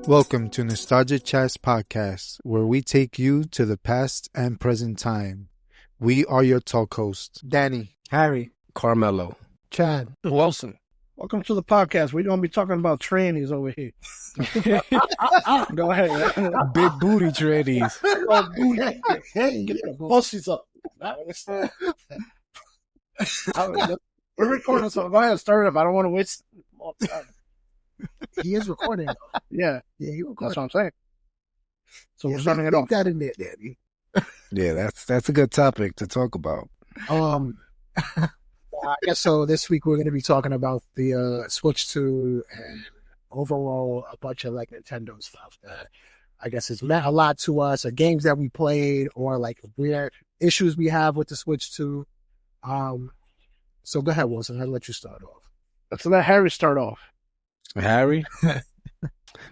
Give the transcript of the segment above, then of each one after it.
Welcome to Nostalgia Chats Podcast, where we take you to the past and present time. We are your talk hosts, Danny, Harry, Carmelo, Chad, Wilson. welcome to the podcast. We're going to be talking about trannies over here. Go ahead. Big booty trannies. Get the pussies up. We're recording, so go ahead, start it up. I don't want to waste more time. he is recording. Yeah, He recording. that's what I'm saying. So we're starting it off. That in there, Daddy. Yeah, that's a good topic to talk about. I guess so. This week we're going to be talking about the Switch 2 and overall a bunch of like Nintendo stuff that I guess has meant a lot to us, or games that we played, or like weird issues we have with the Switch 2. So go ahead, Wilson. I'll let you start off. Let's let Harry start off. Harry?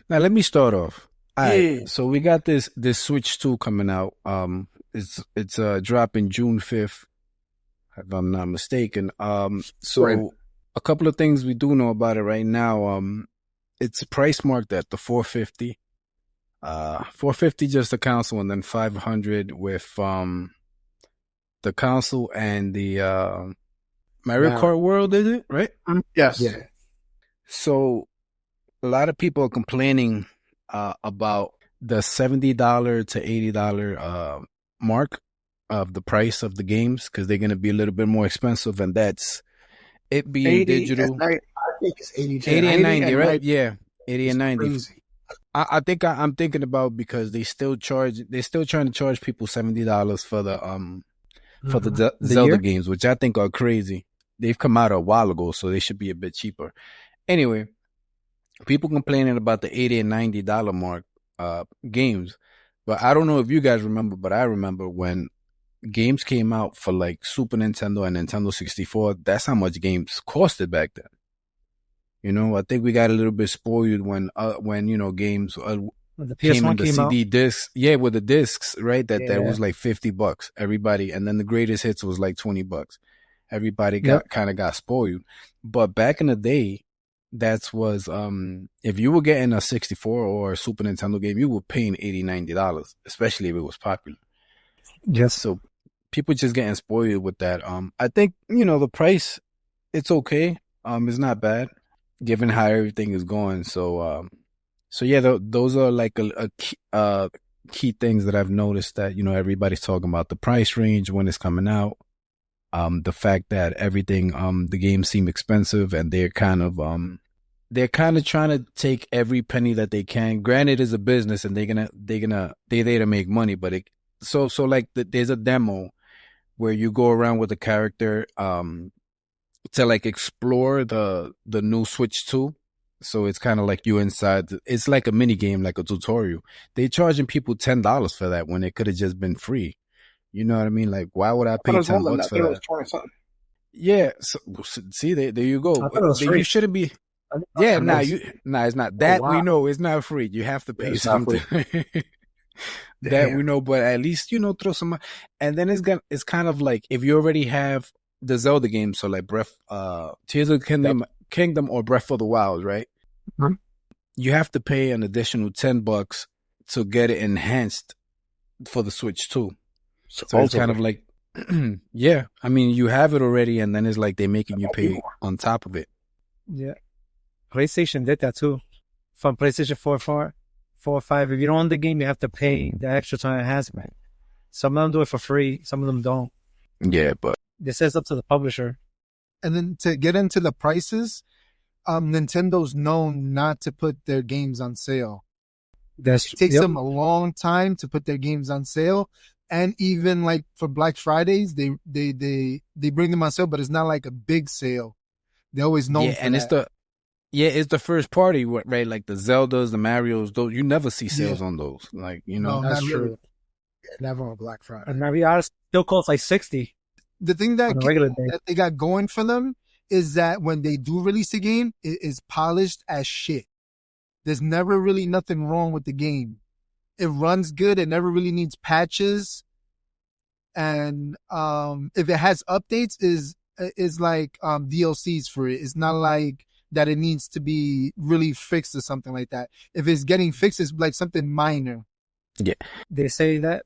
Now let me start off. All right, Yeah. so we got this Switch 2 coming out. It's dropping June 5th, if I'm not mistaken. So Right. a couple of things we do know about it right now. It's price marked at the $450. $450 just the console, and then $500 with the console and the Mario Kart World, is it? Right? Yes. Yeah. So a lot of people are complaining about the $70 to $80 mark of the price of the games, because they're going to be a little bit more expensive, and that's it being 80 digital. at I think it's 80 to 80 and 90, and right? 90. Yeah, 80 and 90. Crazy. I think I'm thinking about, because they're still trying to charge people $70 for the The Zelda year? games, which I think are crazy. They've come out a while ago, so they should be a bit cheaper. Anyway, people complaining about the $80 and $90 mark games, but I don't know if you guys remember, but I remember when games came out for like Super Nintendo and Nintendo 64. That's how much games costed back then. You know, I think we got a little bit spoiled when games When the came in PS1 the came out. CD discs. Yeah, with the discs, right? That Yeah. was like $50. Everybody, and then the greatest hits was like $20. Everybody got spoiled. But back in the day, that was if you were getting a 64 or a Super Nintendo game, you were paying $80, $90, especially if it was popular. Yes. So people just getting spoiled with that. I think, the price, it's okay. It's not bad given how everything is going. So yeah, those are like a key things that I've noticed that, everybody's talking about: the price range when it's coming out, the fact that everything, the games seem expensive, and they're kind of trying to take every penny that they can. Granted, it's a business, and they're there to make money, but so like there's a demo where you go around with a character, to like explore the new Switch 2. So it's kind of like you inside. It's like a mini game, like a tutorial. They charging people $10 for that when it could have just been free. You know what I mean? Like, why would I pay I thought it was more than $10 that. I for thought it that? was 20 something. Yeah. So, see, there you go. I thought it was free. You shouldn't be. Yeah, it's not. That we know it's not free. You have to pay It's not something. That we know, but at least throw some. And then it's kind of like, if you already have the Zelda games, so like Tears of the Kingdom or Breath of the Wild, right? Mhm. You have to pay an additional $10 to get it enhanced for the Switch 2. So it's kind of like, yeah. I mean, you have it already, and then it's like they're making you pay on top of it. Yeah. PlayStation did that too. From PlayStation 4 or 5, if you don't own the game, you have to pay the extra time it has, man. Some of them do it for free, some of them don't. Yeah, but This is up to the publisher. And then to get into the prices, Nintendo's known not to put their games on sale. It takes them a long time to put their games on sale. And even like for Black Fridays, they bring them on sale, but it's not like a big sale. They always know. yeah, and it's the first party, right? Like the Zeldas, the Marios, those you never see sales on those. Like, No, That's not true. really. Yeah, never on Black Friday. And Mario still costs like $60 The thing on a regular day. that they got going for them is that when they do release a game, it is polished as shit. There's never really nothing wrong with the game. It runs good. It never really needs patches. And if it has updates, is like DLCs for it. It's not like that it needs to be really fixed or something like that. If it's getting fixed, it's like something minor. They say that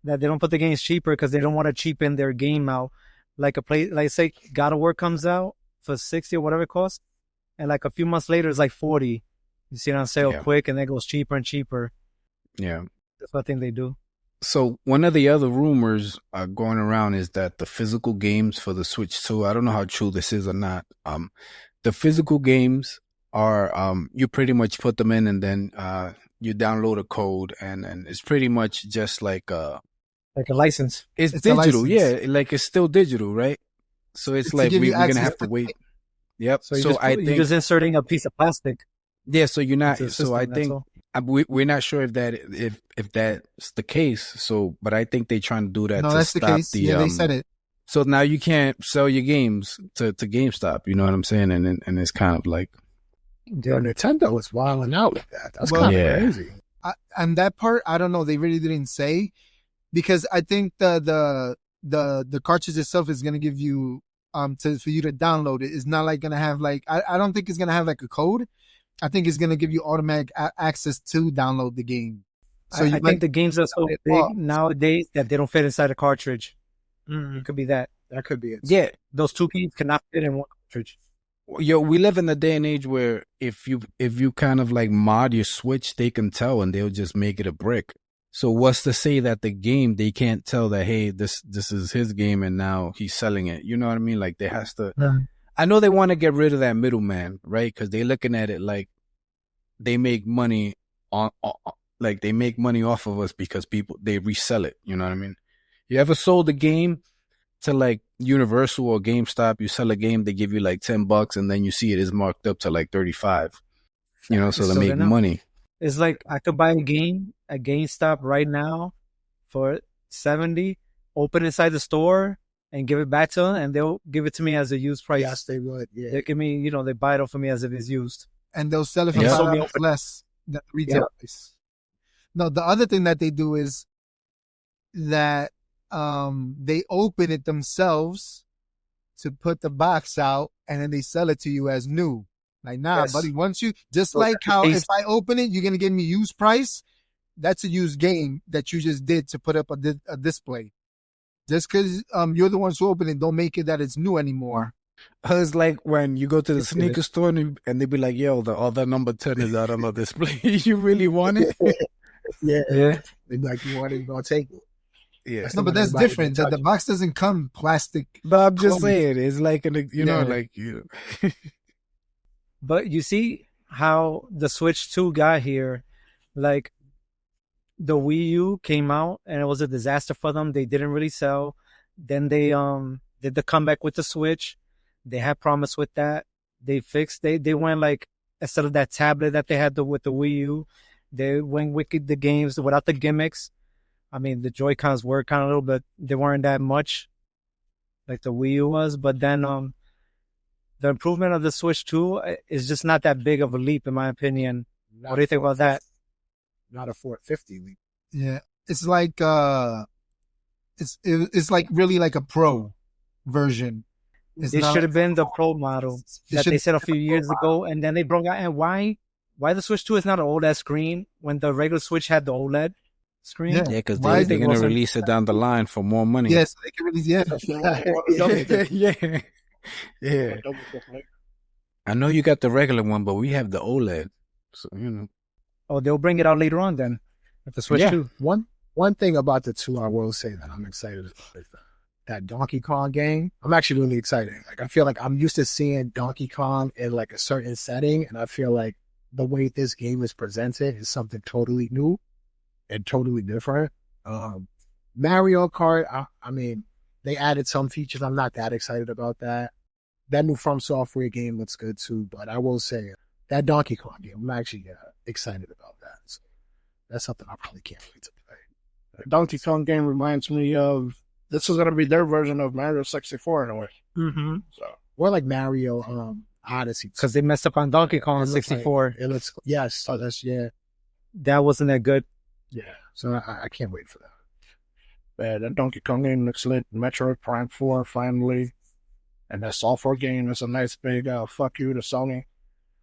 they don't put the games cheaper because they don't want to cheapen their game out. Like like say God of War comes out for 60 or whatever it costs, and like a few months later it's like 40. You see it on sale quick, and then it goes cheaper and cheaper. Yeah. That's what I think they do. So one of the other rumors going around is that the physical games for the Switch 2, I don't know how true this is or not. The physical games are, you pretty much put them in and then, you download a code and it's pretty much just like a license. It's a digital. license. Yeah. Like it's still digital, right? So it's like give you we're going to access have to wait. Yep. So, So I you're think, just inserting a piece of plastic. yeah, so you're not, into the so system, I that's think, all. we're not sure if that's the case. So, but I think they're trying to do that No, to that's stop the case. Yeah, they said it. So now you can't sell your games to GameStop. You know what I'm saying? And it's kind of like, Yeah, Nintendo was wilding out with that. That's Well, kind of yeah. crazy. And that part, I don't know. They really didn't say, because I think the cartridge itself is going to give you, for you to download it. It's not like going to have like, I don't think it's going to have like a code. I think it's going to give you automatic access to download the game. So I think the games are so big nowadays that they don't fit inside a cartridge. It could be that. That could be it. yeah, Those two games cannot fit in one cartridge. yo, we live in a day and age where if you kind of like mod your Switch, they can tell and they'll just make it a brick. So what's to say that the game, they can't tell that, hey, this is his game and now he's selling it. You know what I mean? Like they has to, I know they want to get rid of that middleman, right? Cause they're looking at it like they make money like they make money off of us because they resell it. You know what I mean? You ever sold a game to like Universal or GameStop? You sell a game, they give you like $10 and then you see it is marked up to like 35, you know, so they make money. It's like I could buy a game at GameStop right now for $70, open inside the store and give it back to them, and they'll give it to me as a used price. Yes, they would. Yeah. They give me, they buy it off of me as if it's used. And they'll sell it for Yeah. $5 less than the retail price. No, the other thing that they do is that they open it themselves to put the box out, and then they sell it to you as new. Like, nah, buddy, once you, just like how if I open it, you're going to give me used price. That's a used game that you just did to put up a display. Just because you're the ones who open it, don't make it that it's new anymore. It's like when you go to the sneaker store and they be like, yo, the other number 10 is out on the display. You really want it? Yeah. They'd be like, you want it, you're going to take it. Yeah. No, but that's different. The box doesn't come plastic. But I'm just saying, it's like, like, But you see how the Switch 2 got here, like the Wii U came out and it was a disaster for them. They didn't really sell. Then they did the comeback with the Switch. They had promise with that. They fixed. They went like, instead of that tablet that they had with the Wii U, they went with the games without the gimmicks. I mean, the Joy-Cons were kind of a little bit, they weren't that much like the Wii U was. But then the improvement of the Switch 2 is just not that big of a leap, in my opinion. What do you think about that? Not a 450 leap. Yeah, it's like it's like really like a pro version. It should have been the Pro model that they said a few years ago, and then they broke out. And why the Switch 2 is not an OLED screen when the regular Switch had the OLED screen? Yeah, because they're going to release it down the line for more money. Yes, they can release. Yeah, yeah. I know you got the regular one, but we have the OLED, so Oh, they'll bring it out later on then. With the Switch 2. One thing about the 2 I will say that I'm excited about is that Donkey Kong game. I'm actually really excited. Like I feel like I'm used to seeing Donkey Kong in like a certain setting, and I feel like the way this game is presented is something totally new and totally different. Mario Kart, I mean, they added some features. I'm not that excited about that. That new From Software game looks good too, but I will say that Donkey Kong game, I'm actually excited about that. So that's something I probably can't wait to play. The Donkey Kong game reminds me of, this is going to be their version of Mario 64 in a way. Mm-hmm. So, or like Mario Odyssey. Because they messed up on Donkey Kong 64. It looks, yes. So that's, That wasn't that good. Yeah. So I can't wait for that. that Donkey Kong game looks lit. Metroid Prime 4 finally. And that software game is a nice big fuck you to Sony.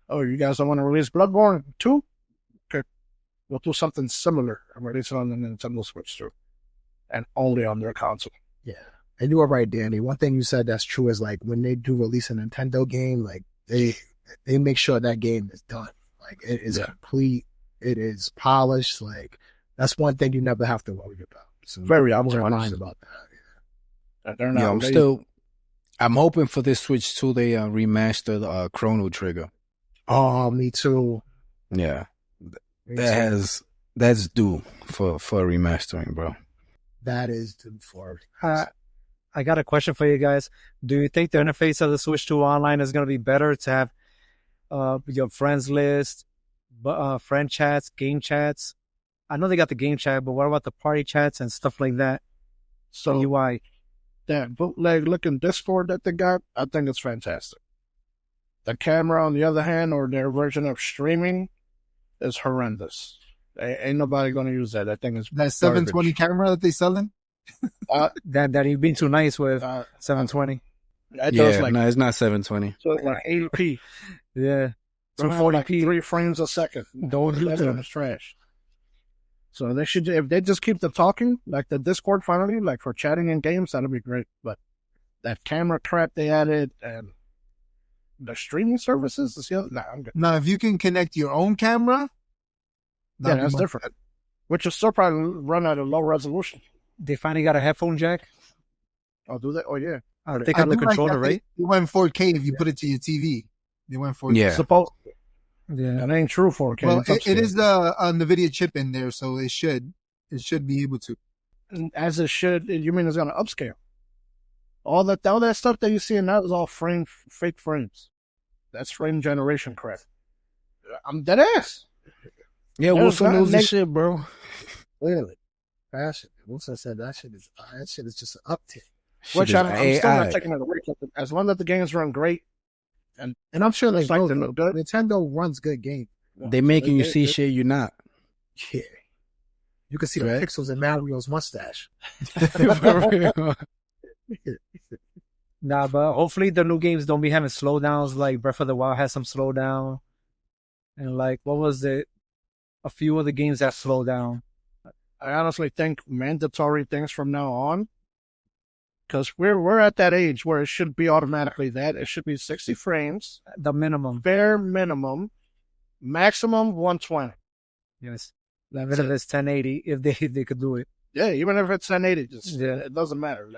oh, you guys don't want to release Bloodborne 2? Okay. We'll do something similar and release it on the Nintendo Switch too. And only on their console. Yeah. And you were right, Danny. One thing you said that's true is like when they do release a Nintendo game, like they make sure that game is done. Like it is complete. It is polished. Like that's one thing you never have to worry about. So Very I'm optimistic lying about that. They're not, I'm hoping for this Switch 2 they remaster Chrono Trigger. Oh, me too. Yeah. Me too. That's due for remastering, bro. That is due for. I got a question for you guys. Do you think the interface of the Switch 2 online is going to be better to have your friends list, friend chats, game chats? I know they got the game chat, but what about the party chats and stuff like that? So UI. that bootleg looking Discord that they got, I think it's fantastic. The camera, on the other hand, or their version of streaming, is horrendous. Ain't nobody going to use that. That thing is That 720 camera that they selling? That you've been too nice with 720. That does like, no, it's not 720. so it's like 80p. Yeah. So 240p, 3 frames a second. Don't use That them. is trash. So they should, if they just keep the talking, like the Discord finally, like for chatting in games, that'll be great. But that camera crap they added and the streaming services, is the other, nah, I'm good. Now, if you can connect your own camera, Yeah, that's different. Which will still probably run at a low resolution. They finally got a headphone jack. Oh, do they? Oh, yeah. I think on the do like controller, that right? They went 4K if you put it to your TV. They went 4K. Yeah. Supposed Yeah. that ain't true 4K. Well, It's it upscale. is the NVIDIA chip in there, so it should be able to. As it should. You mean it's going to upscale? All that stuff that you see now is all fake frames. That's frame generation crap. I'm dead ass. Yeah, There's Wilson not knows this neg- shit, bro. Clearly. Passion. Wilson said that shit is just an uptick. Which Shit I'm is still AI. not taking it away. As long as the games run great, And I'm sure like It's like they look good. Nintendo runs good games. They making you They- see they- shit you're not. Yeah. You can see Right. the pixels in Mario's mustache. For real. Nah, but hopefully the new games don't be having slowdowns like Breath of the Wild has some slowdown. And like, what was it? A few of the games that slow down. I honestly think mandatory things from now on, because we're at that age where it should be automatically that. It should be 60 frames, The minimum. bare minimum, maximum 120. Yes. Even if it's 1080, if they could do it. Yeah, even if it's 1080, just Yeah. it doesn't matter.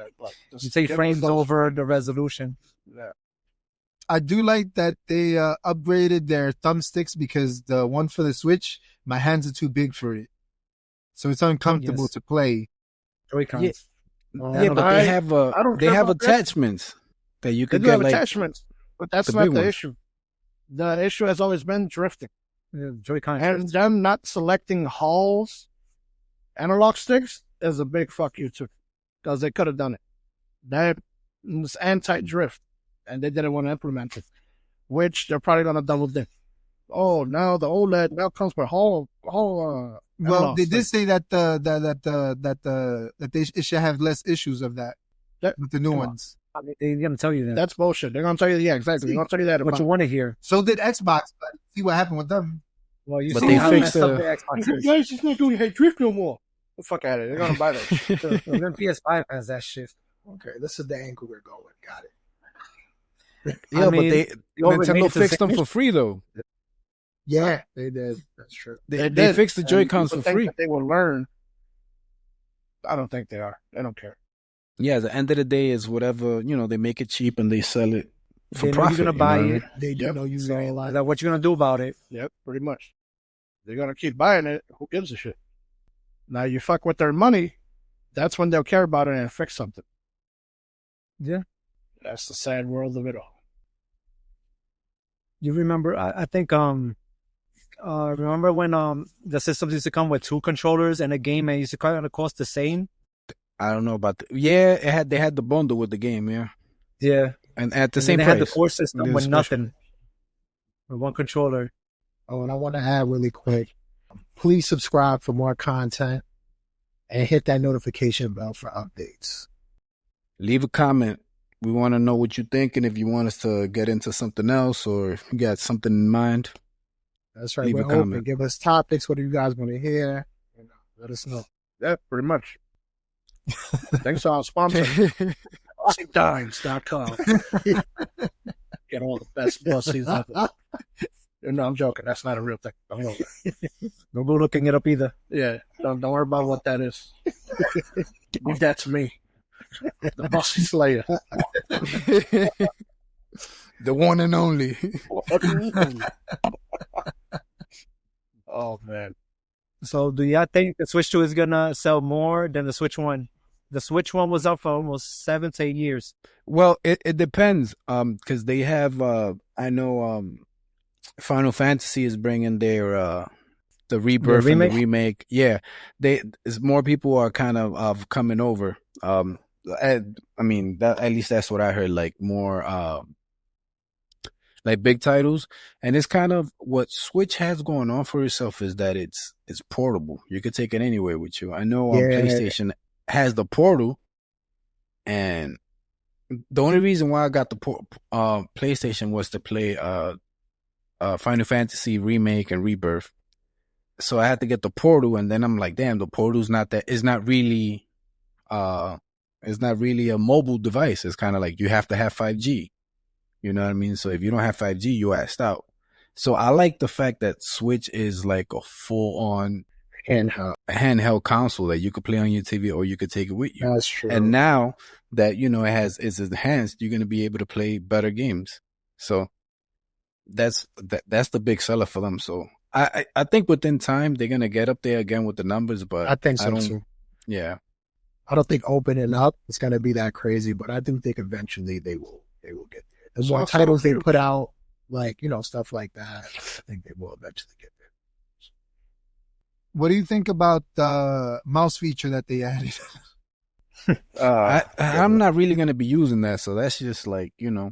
Just You say give frames us those- over the resolution. Yeah. I do like that they upgraded their thumbsticks because the one for the Switch, my hands are too big for it. So it's uncomfortable Yes. to play. Joy-Cons. Yeah. Yeah, Yeah, but I they have don't they care have about that. attachments that you They could do get have like attachments, but that's the not big the ones. issue. The issue has always been drifting. Yeah, Joy-Con. And them not selecting Hall's analog sticks is a big fuck you too, because they could have done it. That was anti-drift, and they didn't want to implement it, which they're probably going to double dip. Oh, now the OLED now comes with Hall. Well, analog they did sticks. say that it should have less issues of that That- with the new come on. ones. They're going to tell you that. That's bullshit. They're going to tell you, yeah, exactly. They're going to tell you that. what about- you want to hear. So did Xbox, but see what happened with them. Well, you But see they how fixed messed up the- the Xbox is. Guys, it's not doing hate drift no more. The fuck out of it. They're going to buy that shit. Even PS5 has that shit. Okay, this is the angle we're going. Got it. yeah, I mean, but you already made Nintendo it to fixed them the for free though. Yeah, they did. That's true. They did, fixed the and Joy-Cons for people think free. that they will learn. I don't think they are. They don't care. Yeah, at the end of the day is whatever, they make it cheap and they sell it for They know profit. you're going to buy you know? it. They do Yep. know you know a lot. Like, what you going to do about it? Yep, pretty much. They're going to keep buying it. Who gives a shit? Now, you fuck with their money, that's when they'll care about it and fix something. Yeah. That's the sad world of it all. You remember, I think, remember when the systems used to come with 2 controllers and a game and it used to kind of cost the same? I don't know about yeah, they had the bundle with the game, yeah. Yeah. And at the And same then they price. had the core system They with did a special. nothing. With 1 controller. Oh, and I want to add really quick. Please subscribe for more content and hit that notification bell for updates. Leave a comment We want to know what you think, and if you want us to get into something else or if you got something in mind. That's right. Leave a We're open. comment. Give us topics. What do you guys want to hear? You know, let us know. Yeah, pretty much. Thanks to our sponsor, StDimes.com. Get all the best pussies ever. No, I'm joking. That's not a real thing. Don't know that. Don't go looking it up either. Yeah, don't worry about what that is. Leave that to me. The Bussy Slayer. The one and only. Oh, man. So do y'all think the Switch 2 is gonna sell more than the Switch 1? The Switch 1 was out for almost 7 to 8 years. Well, it depends. Because they have. I know. Final Fantasy is bringing their the rebirth and the remake. Yeah, as more people are kind of coming over. I mean, that at least that's what I heard. Like more like big titles, and it's kind of what Switch has going on for itself is that it's portable. You could take it anywhere with you. I know PlayStation has the Portal, and the only reason why I got the PlayStation was to play Final Fantasy remake and rebirth. So I had to get the Portal, and then I'm like, damn, the Portal's not really a mobile device. It's kind of like you have to have 5G. You know what I mean? So if you don't have 5G, you assed out. So I like the fact that Switch is like a full-on handheld console that you could play on your TV or you could take it with you. That's true. And now that, you know, it's enhanced, you're going to be able to play better games. So that's the big seller for them. So I think within time they're going to get up there again with the numbers, but I think so too. Yeah. I don't think opening up is going to be that crazy, but I do think eventually they will get there. The more titles they put out, like, you know, stuff like that, I think they will eventually get there. What do you think about the mouse feature that they added? I'm not really going to be using that, so that's just like, you know.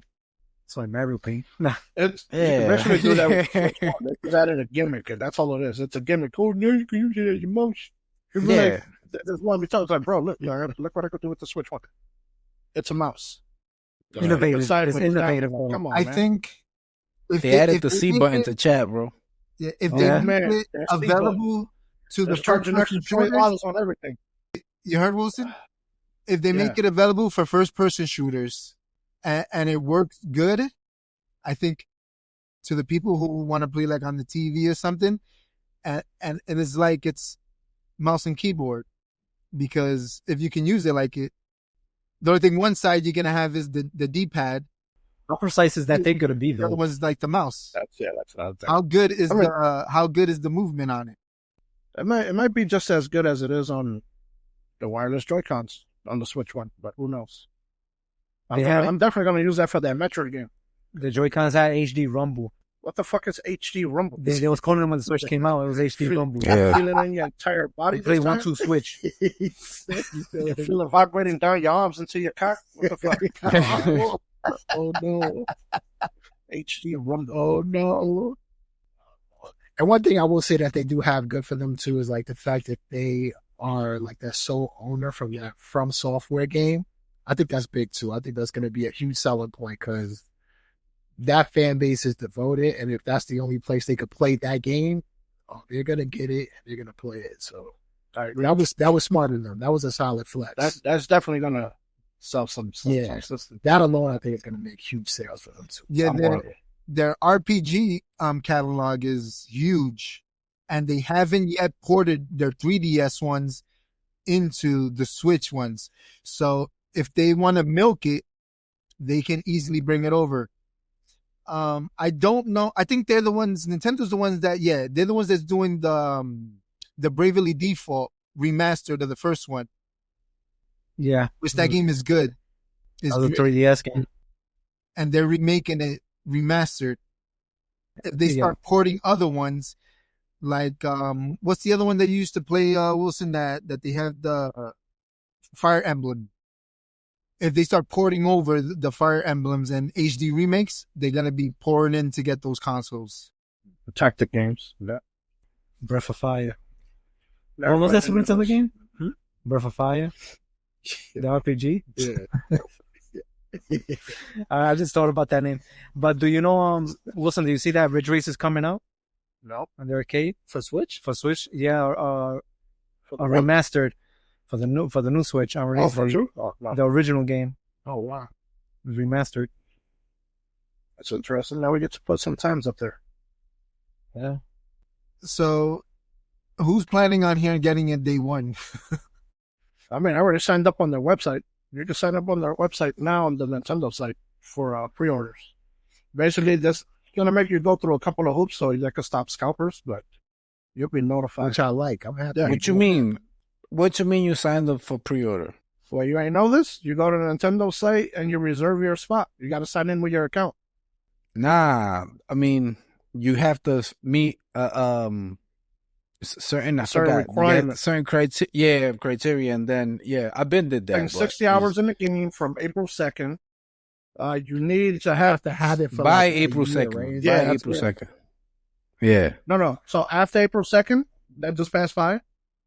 It's like Mario Paint. Nah. You can eventually do that with Switch 1. They added a gimmick, and that's all it is. It's a gimmick. Oh, no, you can use it as your mouse. Yeah. There's one we talked like, bro, look what I could do with the Switch 1. It's a mouse. Innovative. It's innovative. Come on, I man. think if they added the C button to chat, bro. Yeah, if they make it available to the charging extra $20 on everything. You heard, Wilson? If they make it available for first-person shooters and it works good, I think to the people who want to play like on the TV or something, and it's like it's mouse and keyboard, because if you can use it like it, the only thing one side you're gonna have is the D-pad. How precise is that thing gonna be The other though? one's like the mouse. That's another thing. How good is the movement on it? It might be just as good as it is on the wireless Joy-Cons on the Switch 1, but who knows? I'm definitely going to use that for that Metroid game. The Joy-Cons had HD Rumble. What the fuck is HD Rumble? They was calling them when the Switch came out. It was HD Rumble. Yeah. Feel it in your entire body. Play 1-2 switch. You feel it vibrating down your arms into your cock? What the fuck? Oh no. HD Rumble. Oh no. And one thing I will say that they do have good for them too is like the fact that they are like their sole owner from that From Software game. I think that's big too. I think that's going to be a huge selling point because that fan base is devoted, and if that's the only place they could play that game, they're going to get it and they're going to play it. So that was smart of them. That was a solid flex. That's definitely going to sell some systems. That alone, I think, is going to make huge sales for them too. Yeah, their RPG catalog is huge, and they haven't yet ported their 3DS ones into the Switch ones. So if they want to milk it, they can easily bring it over. I don't know. I think they're the ones. Nintendo's the ones that they're the ones that's doing the Bravely Default remastered of the first one. Yeah, which that game is good. It's the 3DS game, and they're remaking it remastered. If they start porting other ones, like what's the other one that you used to play, Wilson? That they have the Fire Emblem. If they start porting over the Fire Emblems and HD remakes, they're gonna be pouring in to get those consoles. The tactic games. Yeah. Breath of Fire. What was that Super Nintendo game? Breath of Fire. The RPG. Yeah. I just thought about that name. But do you know, Wilson, do you see that Ridge Race is coming out No. on the arcade For Switch? for Switch? Yeah, For the remastered for the new Switch. Oh, Release for date. sure? Oh, no. The original game Oh, wow. was remastered. That's interesting. Now we get to put some times up there. Yeah. So, who's planning on here getting it day one? I mean, I already signed up on their website. You can sign up on their website now on the Nintendo site for pre-orders. Basically, that's going to make you go through a couple of hoops so you can stop scalpers, but you'll be notified. Which I like. I'm happy. Yeah. What you mean? What you mean you signed up for pre-order? Well, you ain't know this? You go to the Nintendo site and you reserve your spot. You got to sign in with your account. Nah, I mean you have to meet certain requirements. certain criteria, and then I've been did that. And 60 hours in the game from April 2nd. You need to have have it for by like a April year, 2nd. right? Yeah, By that's April right. 2nd. Yeah. No. So after April 2nd, that just passed by,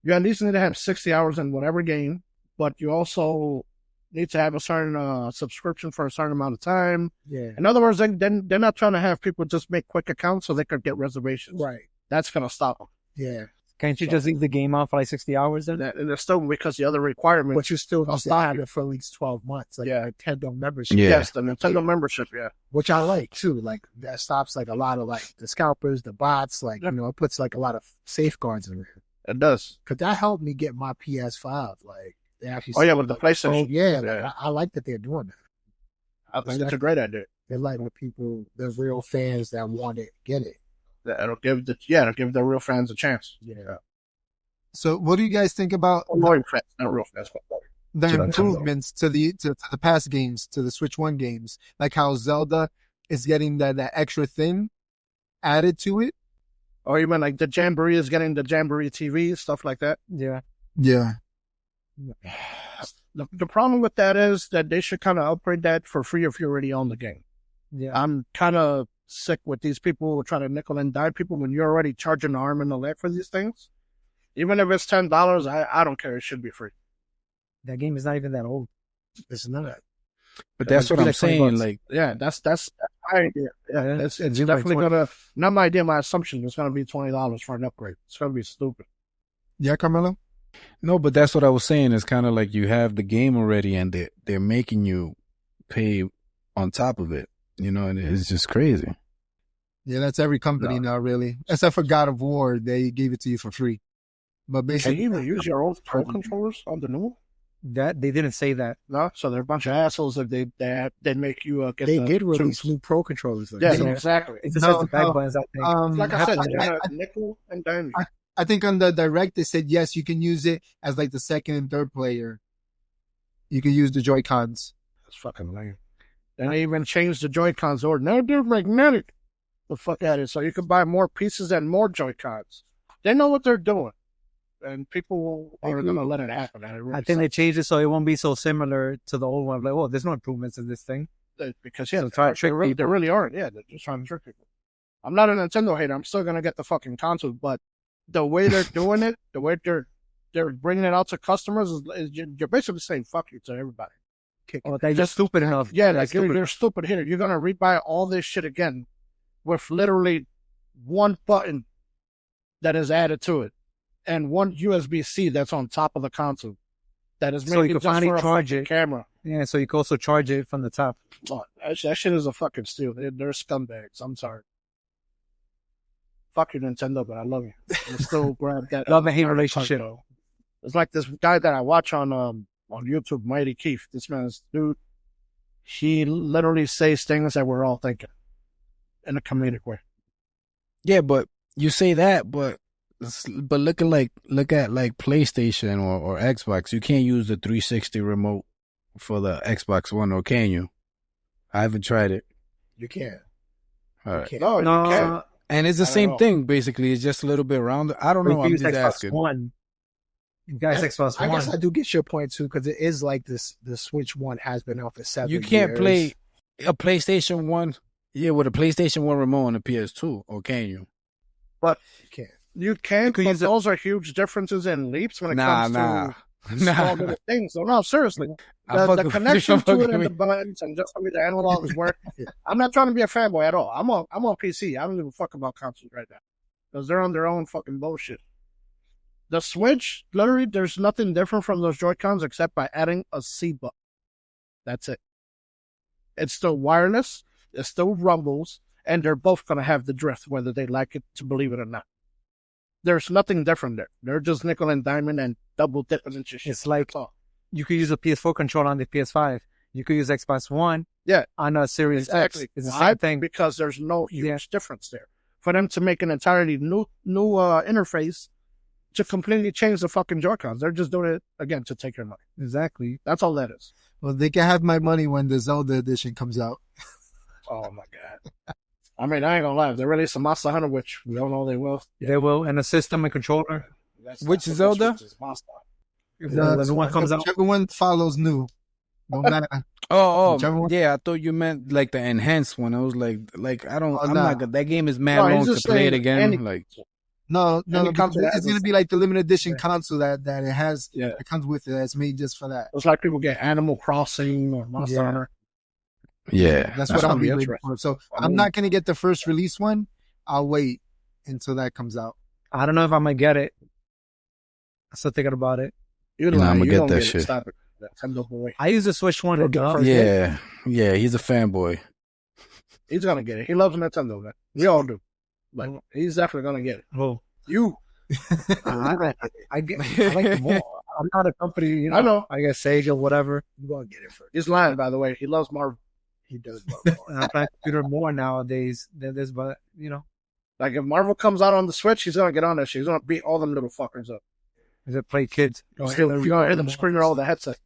you at least need to have 60 hours in whatever game, but you also need to have a certain subscription for a certain amount of time. Yeah. In other words, they're not trying to have people just make quick accounts so they could get reservations. Right. That's going to stop them. Yeah. Can't you just leave the game out for like 60 hours then? And it's still because the other requirements. But you still have to have it for at least 12 months. Like Yeah. Nintendo membership. Yeah. Yes, the Nintendo membership, yeah. Which I like too. Like that stops like a lot of like the scalpers, the bots, like, Yeah. you know, it puts like a lot of safeguards in there. It does. Cause that helped me get my PS5. Like they actually Oh, yeah, with the Oh, PlayStation. yeah. Yeah. Like, I like that they're doing that. I think it's a great idea. They like when people, the real fans that want it, get it. It'll give the real fans a chance. Yeah. So, what do you guys think about Loyal fans, not real fans. the To Nintendo. improvements to the past games, to the Switch 1 games? Like how Zelda is getting that extra thing added to it? Or even like the Jamboree is getting the Jamboree TV, stuff like that. Yeah. Yeah. The problem with that is that they should kind of upgrade that for free if you already own the game. Yeah. I'm kind of sick with these people who try to nickel and dime people when you're already charging the arm and the leg for these things. Even if it's $10, I don't care. It should be free. That game is not even that old. It's not. But that's It'd what be I'm like 20 saying. bucks. Like, Yeah, that's my idea. Yeah, it's It'd be like definitely 20. gonna. Not my idea. My assumption is gonna be $20 for an upgrade. It's gonna be stupid. Yeah, Carmelo? no, but that's what I was saying. It's kind of like you have the game already, and they're making you pay on top of it. You know, and it's just crazy. Yeah, that's every company now, really. Except for God of War, they gave it to you for free. But Can basically, you even use your own Pro controllers on the new one? That they didn't say that. No, so they're a bunch of assholes if they make you get. They the did release two. new Pro controllers. Though. Yeah, Yeah. exactly. It just No, has the back no. buttons, I think. Like I said, I- they're gonna nickel and dime you. I think on the direct they said yes, you can use it as like the second and third player. You can use the Joy-Cons. That's fucking lame. And they even changed the Joy-Cons or now they're magnetic. The fuck out of it. So you can buy more pieces and more Joy-Cons. They know what they're doing. And people are going to let it happen. And it really I think they changed it so it won't be so similar to the old one. Like, oh, there's no improvements in this thing. sucks. Because, yeah, So try to trick they people. really aren't. Yeah, they're just trying to trick people. I'm not a Nintendo hater. I'm still going to get the fucking console. But the way they're doing it, the way they're bringing it out to customers, is you're basically saying fuck you to everybody. Oh, they're just stupid enough. Yeah, They're like you're stupid here. You're gonna rebuy all this shit again with literally one button that is added to it and one USB-C that's on top of the console that is So you made can just finally for a charge fucking it. camera. Yeah, so you can also charge it from the top. Oh, that shit is a fucking steal. They're scumbags. I'm sorry. Fuck you, Nintendo, but I love you. I still grab that. Love and hate relationship. though. It's like this guy that I watch on YouTube, Mighty Keith. This man's dude. He literally says things that we're all thinking in a comedic way. Yeah, but you say that, but look at like PlayStation or Xbox. You can't use the 360 remote for the Xbox One, or can you? I haven't tried it. You can't. All right. You can't. No, you No, can't. And it's the I don't same know. thing, basically. It's just a little bit rounded. I don't know. I'm use just Xbox asking. One. You guys, Xbox I One. guess I do get your point too, because it is like this. The Switch One has been out for 7 You years. can't play a PlayStation 1, with a PlayStation 1 remote on a PS2, or can you? You can't. You can, could but use it- those are huge differences and leaps when it Nah, comes nah. to small little things. So no, seriously, the connection to it and the buttons and just the way the analogs work. I'm not trying to be a fanboy at all. I'm on PC. I don't give a fuck about consoles right now because they're on their own fucking bullshit. The Switch, literally, there's nothing different from those Joy-Cons except by adding a C button. That's it. It's still wireless. It still rumbles, and they're both gonna have the drift, whether they like it to believe it or not. There's nothing different there. They're just nickel and diamond and double dipping into shit. It's like you could use a PS4 controller on the PS5. You could use Xbox One on a Series X. It's the same thing. Because there's no huge difference there. For them to make an entirely new interface to completely change the fucking Joy-Cons, they're just doing it, again, to take your money. Exactly. That's all that is. Well, they can have my money when the Zelda edition comes out. Oh, my God. I mean, I ain't gonna lie. If they release a Monster Hunter, which we don't know they will. They will, and a system and controller. Which Zelda? The new one comes out. Whichever one follows new. No matter. Yeah. I thought you meant like the enhanced one. I was like I'm not good. That game is mad long to play it again. No, it's gonna be like the limited edition console that it has. Yeah, it comes with it. It's made just for that. It's like people get Animal Crossing or Monster Hunter. Yeah, that's what I'll be waiting for. So I'm not gonna get the first release one. I'll wait until that comes out. I don't know if I might get it. I'm still thinking about it. I'm gonna get that shit. Stop it. Boy. I use the Switch one. Yeah, he's a fanboy. He's gonna get it. He loves Nintendo, man. We all do. But he's definitely gonna get it. Oh, you. I like them all. I'm not a company. I know. I guess Sega or whatever. I'm gonna get it first. He's lying, by the way. He loves Marvel. He does love Marvel. And I play computer more nowadays than this, but like if Marvel comes out on the Switch, he's gonna get on that shit. He's gonna beat all them little fuckers up. Is it play kids? You're gonna hear them screaming all the headset.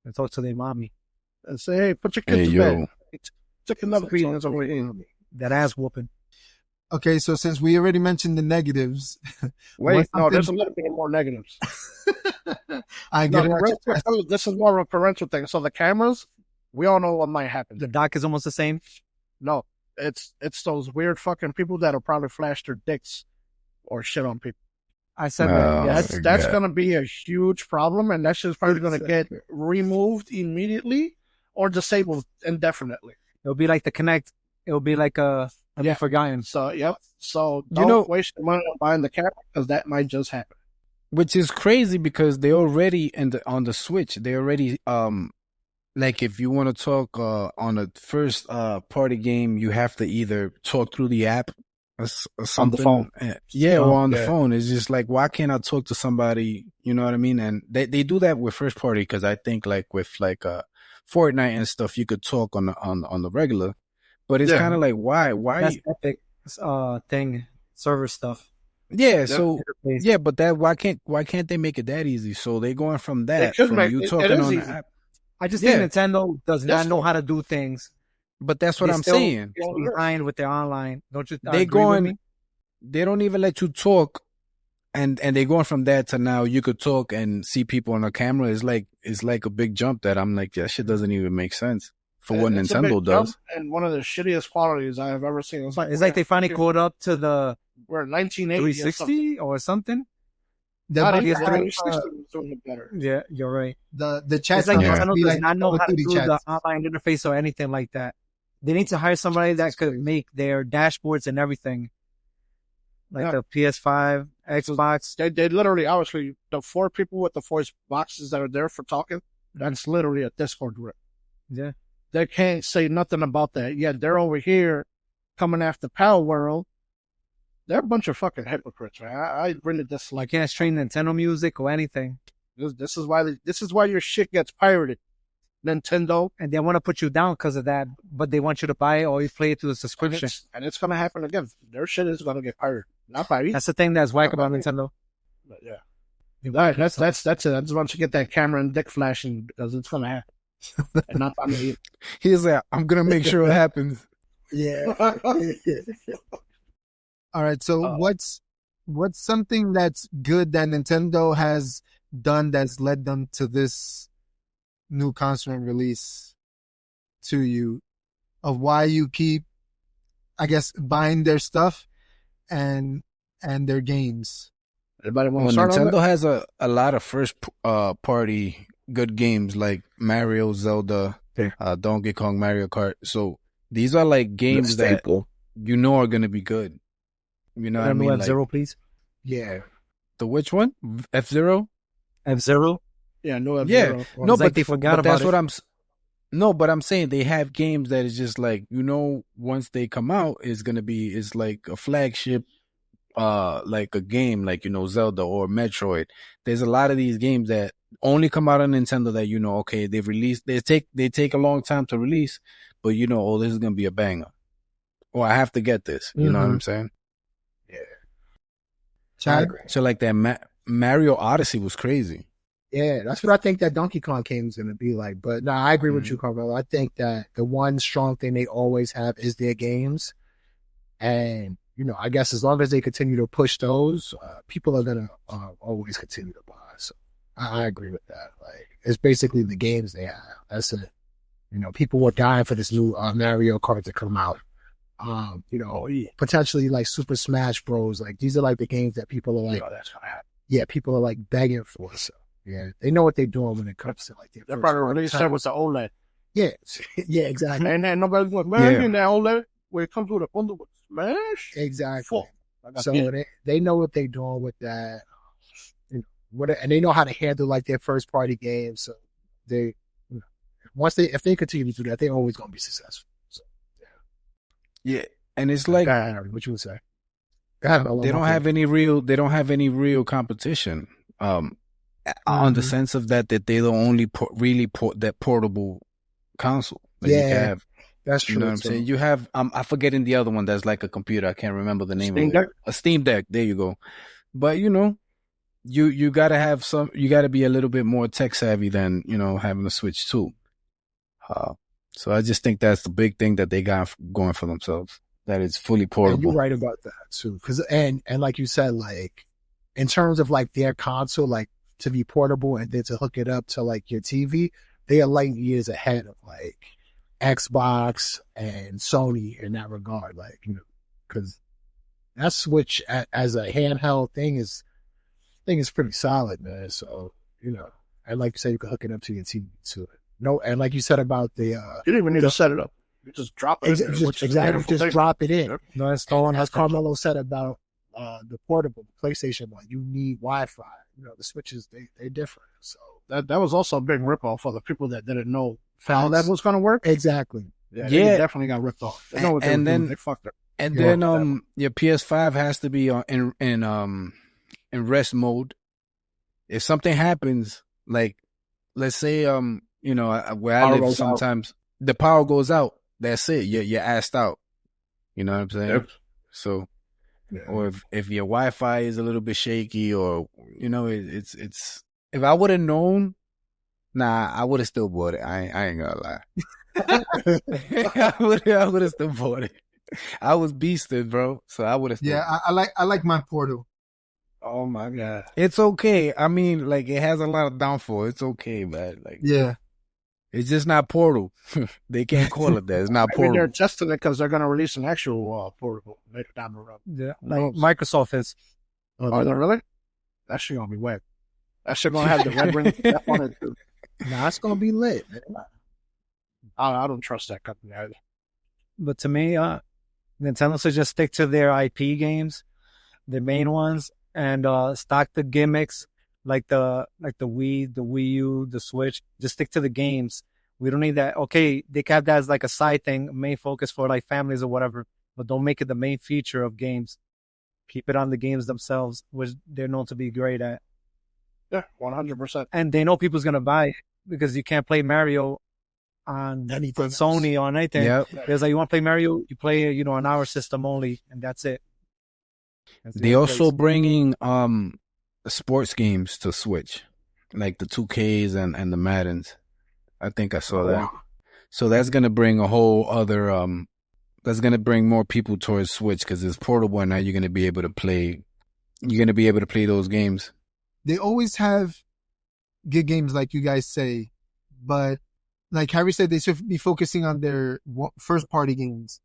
And talk to their mommy and say, "Hey, put your kids to bed." Took another beating. That ass whooping. Okay, so since we already mentioned the negatives, wait, no, there's a little bit more negatives. This is more of a parental thing. So the cameras, we all know what might happen. The dock is almost the same. No, it's those weird fucking people that'll probably flash their dicks or shit on people. I said that. That's going to be a huge problem, and that shit's probably going to get removed immediately or disabled indefinitely. It'll be like the Kinect. It'll be like forgotten. So, yep. So, don't waste your money on buying the camera because that might just happen. Which is crazy because they already, on the Switch, they already, like if you want to talk on a first party game, you have to either talk through the app or something. On the phone. Or on the phone. It's just like, why can't I talk to somebody? You know what I mean? And they do that with first party because I think like with like Fortnite and stuff, you could talk on the regular. But it's kind of like, why? That's Epic thing, server stuff. Yeah, so but why can't they make it that easy? So they're going from that from you talking on the app. I just think Nintendo does not know how to do things. But that's what I'm saying. Behind with their online, don't you? They don't even let you talk, and they're going from that to now you could talk and see people on a camera. It's like a big jump that I'm like, that shit doesn't even make sense for what Nintendo does. And one of the shittiest qualities I have ever seen. It's like they finally caught up to the we're 1980 360 or something. Not even 360 was doing it better. Yeah, you're right. The chat it's like Nintendo does not know how to do the online interface or anything like that. They need to hire somebody that could make their dashboards and everything. Like the PS5, Xbox. They literally, obviously, the 4 people with the voice boxes that are there for talking, that's literally a Discord group. Yeah. They can't say nothing about that. Yet they're over here coming after Power World. They're a bunch of fucking hypocrites, man. I really dislike. You can't stream Nintendo music or anything. This is why your shit gets pirated. Nintendo, and they want to put you down because of that, but they want you to buy it or you play it through the subscription. And it's gonna happen again. Their shit is gonna get pirated, not by me. That's the thing that's whack about Nintendo. But all right, that's it. I just want you to get that camera and dick flashing because it's gonna happen, and not by me. He's like, I'm gonna make sure it happens. Yeah. All right. So what's something that's good that Nintendo has done that's led them to this new console release to you, of why you keep, I guess, buying their stuff and their games? Anybody want Well, to start on Nintendo that? has a lot of first party good games like Mario, Zelda, Yeah. Donkey Kong, Mario Kart. So these are like games that Staple. you know are gonna be good. You know what I New mean? F-Zero, please. Yeah. The which one? F-Zero? F-Zero. Yeah, no Yeah. F-Zero. No, It's like but they forgot but that's about what it. No, but I'm saying they have games that is just like, you know, once they come out, it's like a flagship, like a game, like, you know, Zelda or Metroid. There's a lot of these games that only come out on Nintendo that, you know, okay, they take a long time to release, but you know, oh, this is going to be a banger. Or I have to get this. You know what I'm saying? Chad? So like that Mario Odyssey was crazy. Yeah, that's what I think that Donkey Kong game is going to be like. But no, I agree with you, Carmelo. I think that the one strong thing they always have is their games. And, you know, I guess as long as they continue to push those, people are going to always continue to buy. So I agree with that. Like, it's basically the games they have. That's it. You know, people were dying for this new Mario Kart to come out. You know, potentially like Super Smash Bros. Like, these are like the games that people are like, that's gonna happen. yeah, people are like begging for. So, yeah, they know what they're doing when it comes to like their They're first probably party released title. that with the OLED. Yeah, yeah, exactly. And then nobody's going, man, Yeah. in that OLED, where it comes with a bundle with Smash. Exactly. Fuck. I got So it. they know what they're doing with that. You know, and they know how to handle like their first party games. So they, you know, if they continue to do that, they're always going to be successful. So Yeah. And it's like, go ahead, Harry, what you would say? Go ahead, Melo, they don't my have fault. any real competition. On the sense of that they're the only that portable console that you Yeah, can have. That's true. You know what I'm too. saying? You have, I'm forgetting the other one that's like a computer. I can't remember the name Steam of it. Deck? A Steam Deck. There you go. But you know, you gotta have you gotta be a little bit more tech savvy than, you know, having a Switch 2. So I just think that's the big thing that they got going for themselves. That it's fully And portable. you're right about that too. And like you said, like in terms of like their console, like to be portable and then to hook it up to like your TV, they are light years ahead of like Xbox and Sony in that regard. Like, you know, because that Switch as a handheld thing is pretty solid, man. So, you know, and like you said, you can hook it up to your TV to it. No, and like you said about the You didn't even need to set it up. You just drop it. in there, which is a exactly, beautiful just thing. drop it in. Yep. No installing. As Carmelo said about the portable PlayStation one, you need Wi-Fi. You know, the Switches they're different. So That was also a big ripoff for the people that didn't know how that Facts. was going to work. exactly. Yeah, Yeah. they definitely got ripped off. They know what they And were then- doing. They fucked it. And Yeah. then your PS5 has to be in rest mode. If something happens, like let's say you know, where I Power live, goes out. sometimes the power goes out. That's it. You're assed out. You know what I'm saying? Yep. So, Yeah. or if your Wi-Fi is a little bit shaky, or you know, it's if I would have known, I would have still bought it. I ain't gonna lie. I would have still bought it. I was beasted, bro. So I would have. Yeah, I like my Portal. Oh my god. It's okay. I mean, like it has a lot of downfall. It's okay, man. Like Yeah. it's just not Portal. They can't call it that. It's not I mean, they're Portal. testing it because they're going to release an actual portable later down the road. Yeah, No. like Microsoft is. Are they really? That shit going to be wet. That shit going to have the red ring stuff on it too. Nah, it's gonna be lit, man. I don't trust that company either. But to me, Nintendo should just stick to their IP games, the main ones, and stock the gimmicks like the Wii, the Wii U, the Switch. Just stick to the games. We don't need that. Okay, they can have that as like a side thing, main focus for like families or whatever, but don't make it the main feature of games. Keep it on the games themselves, which they're known to be great at. Yeah, 100%. And they know people's gonna buy it because you can't play Mario on Anything else. Sony or anything. Yep. There's like, you want to play Mario, you play, you know, on our system only, and that's it. That's the They only also place. bringing sports games to Switch, like the 2Ks and the Maddens. I think I saw that. So that's gonna bring a whole other that's gonna bring more people towards Switch because it's portable and now you're gonna be able to play. You're gonna be able to play those games. They always have good games, like you guys say, but like Harry said, they should be focusing on their first party games.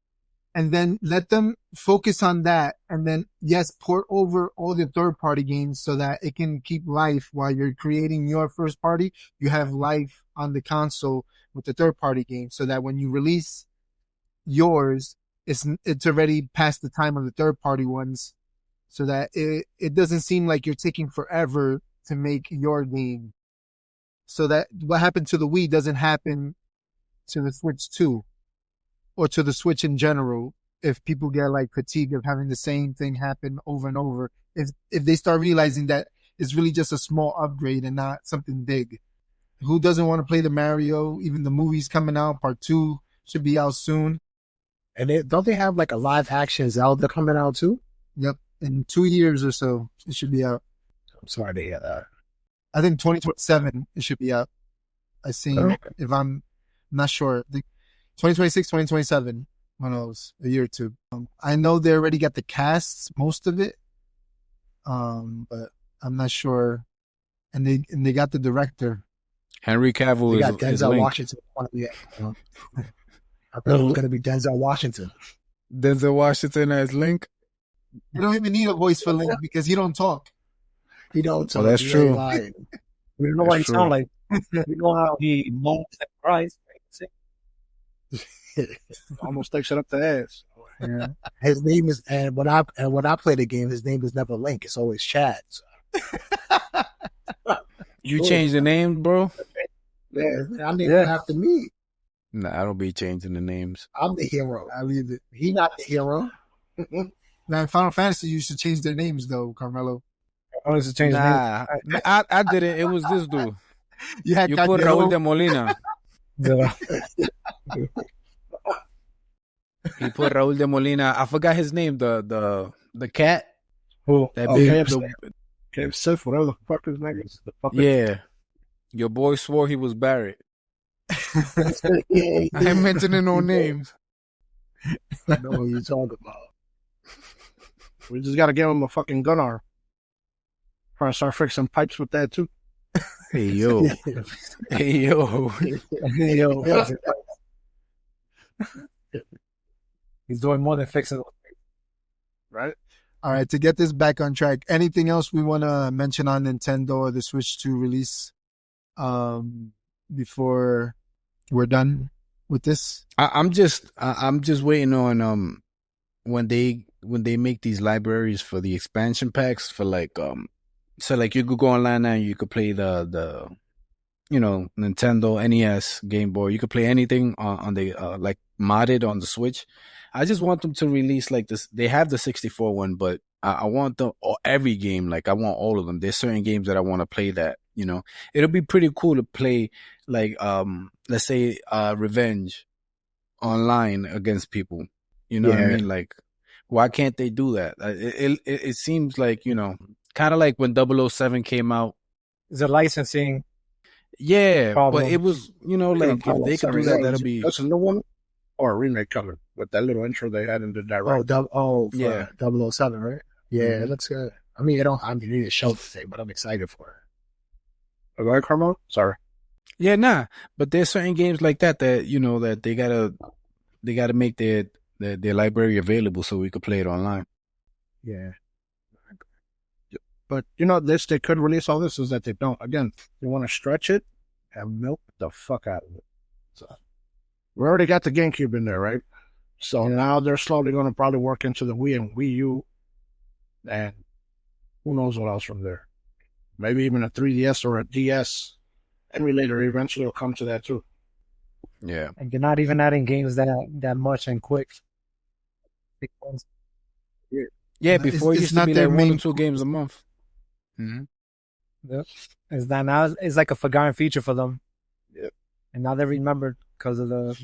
and then let them focus on that. And then, yes, port over all the third party games so that it can keep life while you're creating your first party. You have life on the console with the third party game so that when you release yours, it's already past the time of the third party ones so that it doesn't seem like you're taking forever to make your game. So that what happened to the Wii doesn't happen to the Switch 2. Or to the Switch in general, if people get like fatigue of having the same thing happen over and over, if they start realizing that it's really just a small upgrade and not something big. Who doesn't want to play the Mario? Even the movie's coming out, part 2 should be out soon. And don't they have like a live action Zelda coming out too? Yep, in 2 years or so, it should be out. I'm sorry to hear that. I think 2027 it should be out. I see. If I'm not sure. 2026, 2027, one of those, a year or two. I know they already got the casts, most of it, but I'm not sure. And they got the director. Henry Cavill They is got Denzel Link. Washington. I thought it was going to be Denzel Washington. Denzel Washington as Link. You don't even need a voice for Link because he don't talk. He don't talk. Oh, that's He true. ain't lying. We don't know what he That's true. sound like. We know how he moans and cries. Almost takes it up the ass. Yeah. His name is, and when I play the game, his name is never Link. It's always Chad. So, You changed the name, bro? yeah, I named him after me. Nah, I don't be changing the names. I'm the hero. I leave it. He not the hero. Now, in Final Fantasy, you should change their names, though, Carmelo. I wanted to change the name. Nah, I didn't. It was this dude. You had You put Calderon. Raul de Molina. He put Raul de Molina. I forgot his name. The cat. Who? That Oh, big. KFC. KFC, whatever the fuck his name is. The fuck Yeah. Your boy swore he was Barrett. Yeah, I ain't mentioning no names. I know what you're talking about. We just gotta give him a fucking gun arm. Trying to start fixing pipes with that too. Hey yo. Hey yo. Yo, He's doing more than fixing. Right? All right, to get this back on track, anything else we want to mention on Nintendo or the Switch 2 release before we're done with this? I'm just waiting on when they make these libraries for the expansion packs for like so like you could go online now and you could play the Nintendo, NES, Game Boy. You could play anything on the like modded on the Switch. I just want them to release like this. They have the 64 one, but I want every game. Like I want all of them. There's certain games that I want to play that, it'll be pretty cool to play like, let's say, Revenge online against people. You know what I mean? Like, why can't they do that? It seems like, kind of like when 007 came out. It's a licensing. Yeah, problem. but it was, like if they could do that, that'll be. That's a new one or a remake coming with that little intro they had in the direct. Yeah, 007, right? Yeah, that's good. I mean, I need a show today, but I'm excited for it. Go ahead, Carmelo. Sorry. Yeah, nah. But there's certain games like that that they gotta make their library available so we could play it online. Yeah. But they could release all this is that they don't. Again, you want to stretch it and milk the fuck out of it. So we already got the GameCube in there, right? So now they're slowly going to probably work into the Wii and Wii U, and who knows what else from there. Maybe even a 3DS or a DS. Emulator eventually will come to that too. Yeah. And you're not even adding games that much and quick. Big ones. Yeah, before it it's used to not be their like 1 or main 2 games a month. Mm-hmm. Yep. It's that now. It's like a forgotten feature for them. Yep. And now they remembered because of the,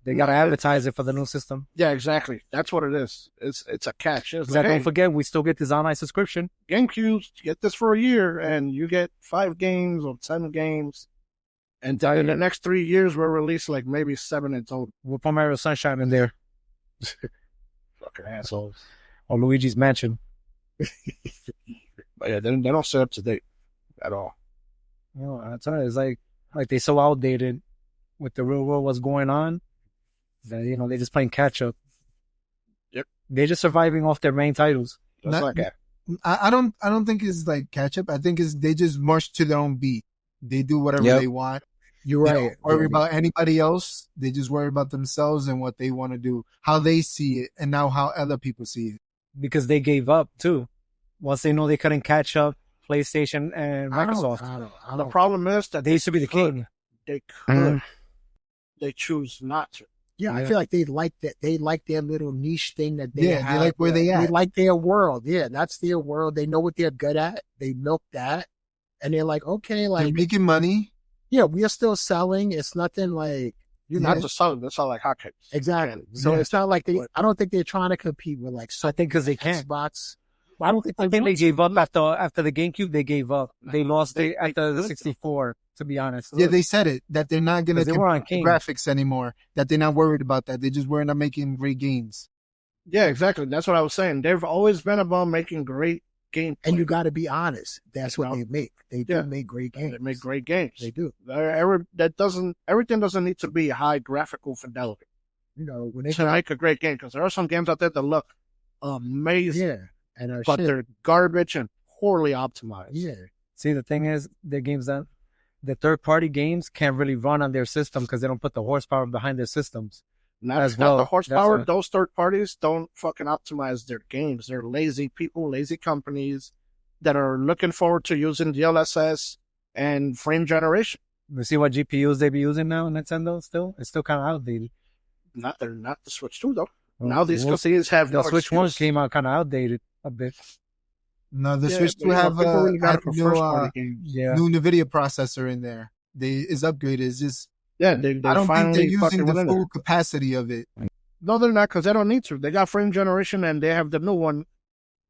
they got to advertise it for the new system. Yeah, exactly. That's what it is. It's a catch. It's like, Don't forget, we still get this online subscription. GameCube, get this for a year, and you get 5 games or 10 games. And in the next 3 years, we'll release like maybe 7 in total. We'll put Mario Sunshine in there. Fucking assholes. Or Luigi's Mansion. But yeah, they don't stay up to date at all. I tell you, it's like they so outdated with the real world, what's going on. That, they're just playing catch up. They're just surviving off their main titles. Just Not- like that. I don't think it's like catch up. I think it's they just march to their own beat. They do whatever Yep. they want. You're They right. don't worry about anybody else. They just worry about themselves and what they want to do, how they see it, and now how other people see it. Because they gave up too. Once they know they couldn't catch up PlayStation and Microsoft. I The don't. problem is that They used to be the king. they could. They choose not to. Yeah, I Yeah. feel like they like that. They like their little niche thing that they Yeah, they have. like where they They at. like their world. Yeah, that's their world. They know what they're good at. They milk that, and they're like, okay, They're like, making money. yeah, we are still selling. It's nothing like You're Yeah. not just selling. They sell like hotcakes. exactly. So Yeah. it's not like they. I don't think they're trying to compete with like I think because they can't. Xbox. I don't think I think they gave up after the GameCube. They gave up. They lost it after the 64. To be honest, Yeah, they said it that they're not gonna 'Cause they were on compete King. with graphics anymore. That they're not worried about that. They're just worried about making great games. Yeah, exactly. That's what I was saying. They've always been about making great games. And you got to be honest. That's what No. they make. They do Yeah. make great games. They make great games. They do. Everything doesn't need to be high graphical fidelity You know when they. to make a great game, because there are some games out there that look amazing, Yeah, and but shit. they're garbage and poorly optimized. Yeah, see the thing is, the games that the third-party games can't really run on their system because they don't put the horsepower behind their systems. Not As not well. the horsepower. That's Those third parties don't fucking optimize their games. They're lazy people, lazy companies that are looking forward to using DLSS and frame generation. You see what GPUs they be using now, Nintendo? Still, it's still kind of outdated. Not the Switch 2 though. Well, Now these well, companies have The no Switch One excuse. came out kind of outdated a bit. No, the Yeah, Switch but, 2 have people really got have it for new, first party games. Yeah, new NVIDIA processor in there. Is upgraded. It's just Yeah, they I don't think they're finally using fucking the went in there. full capacity of it. No, they're not, because they don't need to. They got frame generation, and they have the new one,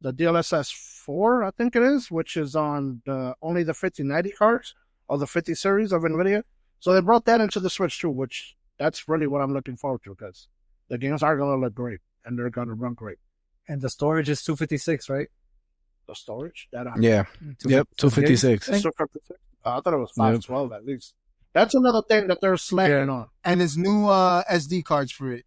the DLSS 4, I think it is, which is on only the 5090 cards or the 50 series of NVIDIA. So they brought that into the Switch too, which that's really what I'm looking forward to, because the games are going to look great, and they're going to run great. and the storage is 256, right? The storage? That Yeah. Yep. 256. It's still 56? I thought it was 512 at least. That's another thing that they're slacking on. And there's new SD cards for it.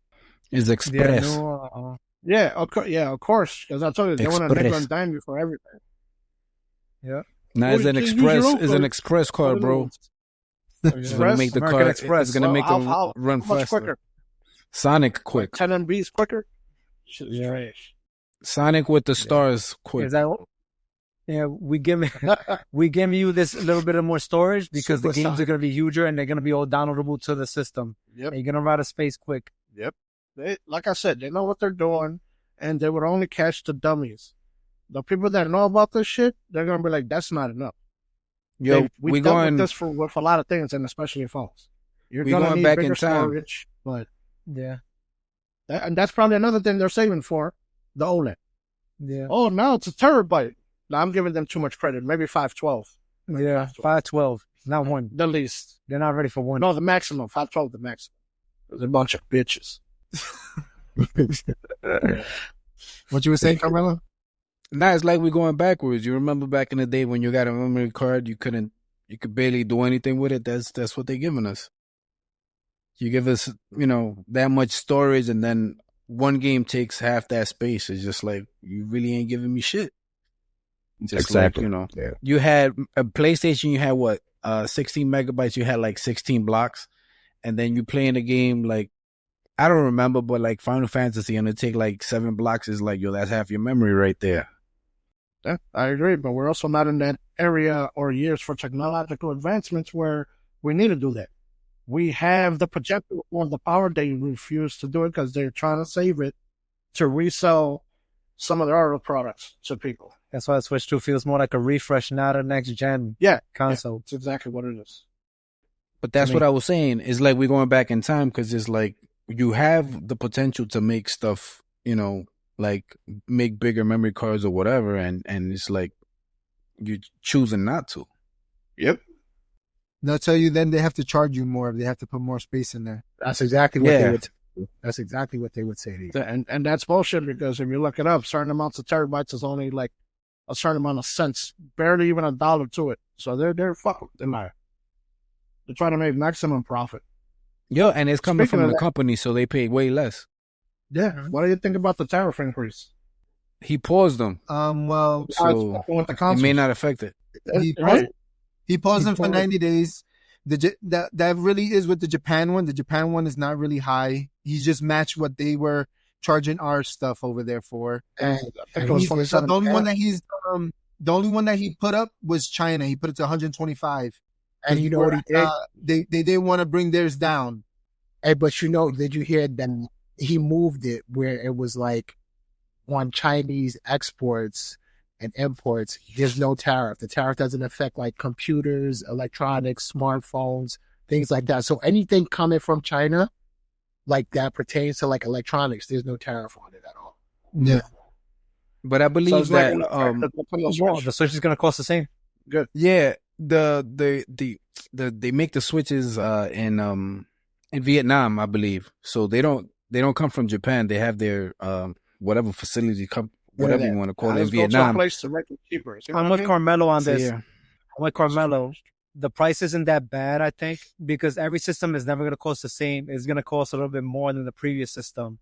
Is Yeah, Express. no, Yeah, of course, because I told you, they want to nickel Express. and dime you for everything. Now it's Well, an you use Express. your own It's an code. Express card, bro. It's gonna Express? make the American car. Express. It's gonna make Well, them how run much faster. quicker? Sonic quick. 10 MBs quicker? Shit is Yeah. trash. Sonic with the stars quick. is that? Yeah, we give you this little bit of more storage because the Super games Sonic. are gonna be huger and they're gonna be all downloadable to the system. Yep. And you're gonna run out of space quick. They, like I said, they know what they're doing, and they would only catch the dummies. The people that know about this shit, they're gonna be like, "That's not enough." Yo, we we dealt going. with this with a lot of things, and especially phones. You're We gonna going need back bigger in time. storage, but Yeah, and that's probably another thing they're saving for the OLED. yeah, Oh, now it's a terabyte. Now I'm giving them too much credit. Maybe 512, yeah. 512, not one. the least. They're not ready for one. No, the maximum. 512, the maximum. There's a bunch of bitches. What you were saying, Carmelo? Now it's like we're going backwards. You remember back in the day when you got a memory card, you could barely do anything with it. That's what they're giving us. You give us, that much storage, and then one game takes half that space. It's just like, you really ain't giving me shit. Just Exactly. like, Yeah. you had a PlayStation, you had what, 16 megabytes, you had like 16 blocks, and then you play in a game like, I don't remember, but like Final Fantasy, and it take like 7 blocks, is like, yo, that's half your memory right there. Yeah, I agree, but we're also not in that area or years for technological advancements where we need to do that. We have the projector or the power. They refuse to do it because they're trying to save it to resell some of their other products to people. That's why Switch 2 feels more like a refresh, not a next gen Yeah, console. That's exactly what it is. But that's what I was saying. It's like we're going back in time, because it's like you have the potential to make stuff, like make bigger memory cards or whatever, and it's like you're choosing not to. Yep. They'll tell you then they have to charge you more. They have to put more space in there. That's exactly what Yeah. they would. That's exactly what they would say to you. And that's bullshit, because if you look it up, certain amounts of terabytes is only like a certain amount of cents, barely even $1 to it. So they're fucking lying. They're trying to make maximum profit. Yo, and it's coming Speaking from of the that- company, so they pay way less. Yeah. What do you think about the tariff increase? He paused them, Well, so With the it consoles. may not affect it. he Right. he paused He them for paused- 90 days. That really is with the Japan one. The Japan one is not really high. He just matched what they were charging our stuff over there for. And, I think it was he's- 27. The only one that the only one that he put up was China. He put it to 125. and you know what he did? They didn't want to bring theirs down. Hey, but did you hear that he moved it where it was like on Chinese exports and imports, there's no tariff. The tariff doesn't affect like computers, electronics, smartphones, things like that. So anything coming from China, like that pertains to like electronics, there's no tariff on it at all. Yeah. But I So believe it's not that gonna affect the Nintendo Well, Switch. the Switch is gonna cost the same. yeah, they make the switches in Vietnam, I believe. So they don't come from Japan. They have their whatever facility whatever you want to call it in Let's go to a Vietnam. place to rent it cheaper. See what I'm I with mean? Carmelo on So, this. yeah. I'm with Carmelo. The price isn't that bad, I think, because every system is never gonna cost the same. It's gonna cost a little bit more than the previous system.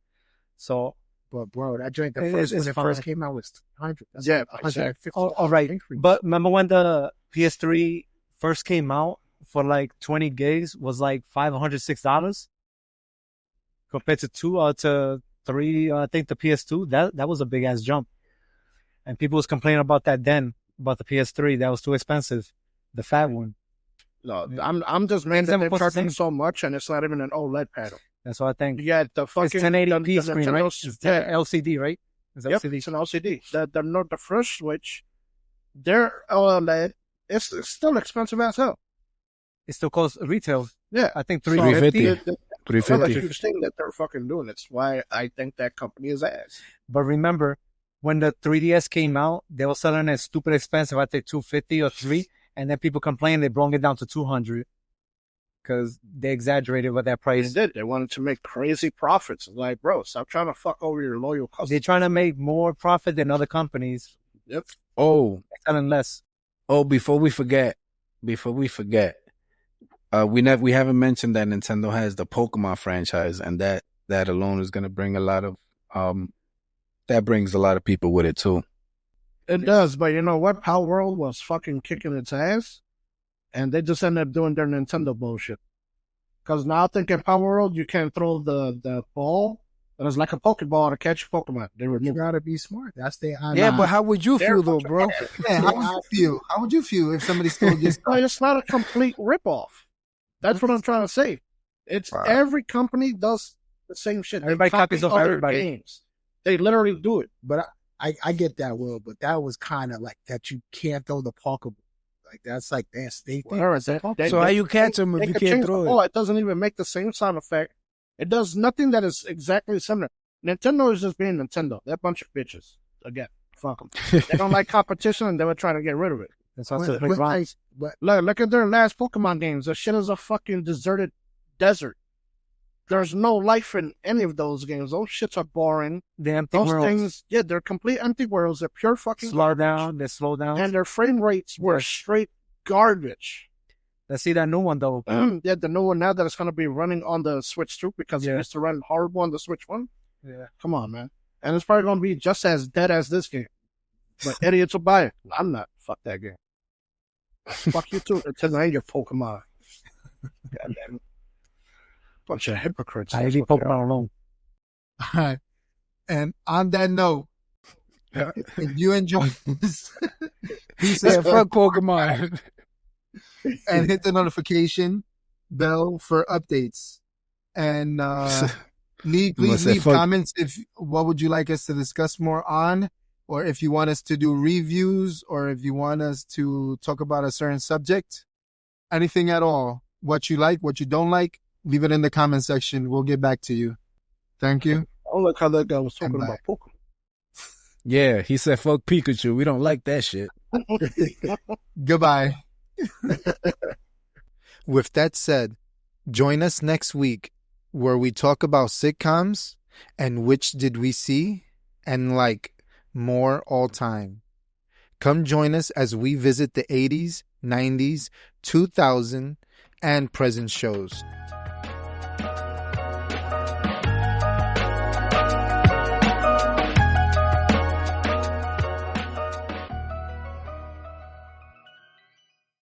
So, But bro, that joint, It's when it fine. first came out was 100. That's Yeah, like 150 all right. increase. But remember when the PS3 first came out for like 20 gigs was like $506 compared to 3. I think the PS2 that was a big ass jump, and people was complaining about that then about the PS3 that was too expensive, the fat one. No, I'm just mad that Never they're cost the charging same. so much and it's not even an OLED panel. That's what I think. You got the It's fucking 1080p the screen, right? Nintendo's- It's yeah. LCD, right? It's Yep, LCD. it's an LCD. The first Switch, their OLED, it's still expensive as hell. It still costs retail. Yeah, I think So, 350. the- the- It's not a 350. huge thing that they're fucking doing. That's why I think that company is ass. But remember, when the 3DS came out, they were selling it stupid expensive. I think 250 or 3, and then people complained they brought it down to 200 because they exaggerated with that They price. did. They wanted to make crazy profits. It's like, bro, stop trying to fuck over your loyal customers. They're trying to make more profit than other companies, Oh, selling less. before we forget, we haven't mentioned that Nintendo has the Pokemon franchise, and that alone is going to bring a lot of that brings a lot of people with it too. It does, but you know what? Power World was fucking kicking its ass, and they just ended up doing their Nintendo bullshit. Because now I think in Power World, you can throw the ball, and it's like a Pokeball to catch a Pokemon. They you remove it. gotta be smart. That's the Yeah, but how would you They're feel though, fucking bro? ass. Yeah, how would you feel? How would you feel if somebody stole your stuff? No, it's not a complete ripoff. That's what I'm trying to say. It's Wow. every company does the same shit. They Everybody copy copies off other everybody. games. They literally do it. But I get that, Will, but that was kind of like that you can't throw the Pokeball. Like that's like they think. Where is that? So how you catch them if you could can't change throw the it? ball. It doesn't even make the same sound effect. It does nothing that is exactly similar. Nintendo is just being Nintendo. They're a bunch of bitches. Again, fuck them. They don't like competition, and they were trying to get rid of it. That's why I But- said, but like, I- but Look at their last Pokemon games. The shit is a fucking deserted desert. There's no life in any of those games. Those shits are boring. the empty Those worlds things, yeah, they're complete empty worlds. They're pure fucking slow garbage. down. They slow down. And their frame rates were straight garbage. Let's see that new one though. Yeah, the new one now that it's going to be running on the Switch 2 because it Yeah. used to run horrible on the Switch 1. Yeah. Come on, man. And it's probably going to be just as dead as this game. But idiots will buy it. I'm not. Fuck that game. Fuck you too. Nintendo and your Pokemon. Goddamn it. Bunch of hypocrites. I That's leave what they are. Pokemon alone. All right. And on that note, if you enjoy this, please Yeah, subscribe fuck Pokemon. and hit the notification bell for updates. And Must please say leave fuck- comments if what would you like us to discuss more on, or if you want us to do reviews, or if you want us to talk about a certain subject, anything at all. What you like, what you don't like, leave it in the comment section. We'll get back to you. Thank you. Oh, look how that guy was talking I'm about Pokemon. Yeah, he said fuck Pikachu. We don't like that shit. Goodbye. With that said, join us next week where we talk about sitcoms and which did we see and like more all time. Come join us as we visit the 80s, 90s, 2000, and present shows.